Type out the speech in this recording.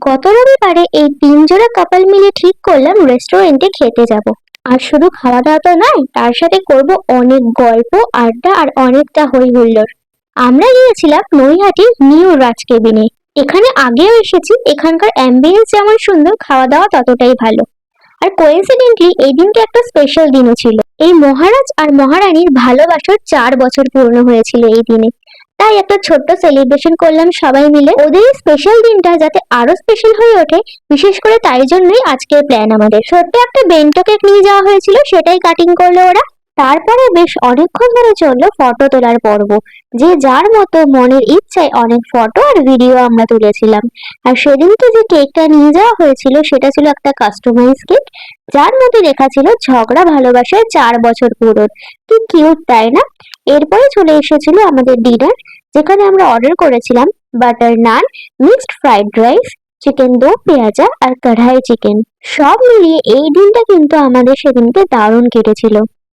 গত রবিবারে এই 3 জোড়া কাপল মিলে ঠিক করলাম রেস্টুরেন্টে খেতে যাব। আর শুধু খাওয়া দাওয়া তো নয়, তার সাথে করব অনেক গল্প, আড্ডা আর অনেকটা হই হুল্লোড়। আমরা গিয়েছিলাম নৈহাটির নিউ রাজ কেবিনে। এখানে আগেও এসেছি, এখানকার অ্যাম্বিয়েন্স যেমন সুন্দর, খাওয়া দাওয়া ততটাই ভালো। আর কোইন্সিডেন্টলি এই দিনটা একটা স্পেশাল দিনও ছিল। এই মহারাজ আর মহারানীর ভালোবাসার 4 বছর পূর্ণ হয়েছিল এই দিনে। তাই একটা ছোট্ট সেলিব্রেশন করলাম সবাই মিলে। ওদের এই স্পেশাল দিনটা যাতে আরো স্পেশাল হয়ে ওঠে, বিশেষ করে তাই জন্যই আজকের প্ল্যান আমাদের। ছোট্ট একটা বেন্টো কেক নিয়ে যাওয়া হয়েছিল, সেটাই কাটিং করলো ওরা। তারপরে বেশ অনেকক্ষণ ধরে চললো ফটো তোলার পর্ব। যে যার মতো মনের ইচ্ছায় অনেক ফটো আর ভিডিও আমরা তুলেছিলাম। আর সেদিনকে যে কেকটা নিয়ে যাওয়া হয়েছিল সেটা ছিল একটা কাস্টমাইজ কেক, যার মধ্যে লেখা ছিল ঝগড়া ভালোবাসায় 4 বছর পূরণ। কি কিউট, তাই না? এরপরে চলে এসেছিল আমাদের ডিনার, যেখানে আমরা অর্ডার করেছিলাম বাটার নান, মিক্সড ফ্রাইড রাইস, চিকেন দো পেঁয়াজা আর কড়াই চিকেন। সব মিলিয়ে এই দিনটা কিন্তু আমাদের সেদিনকে দারুণ কেটেছিল।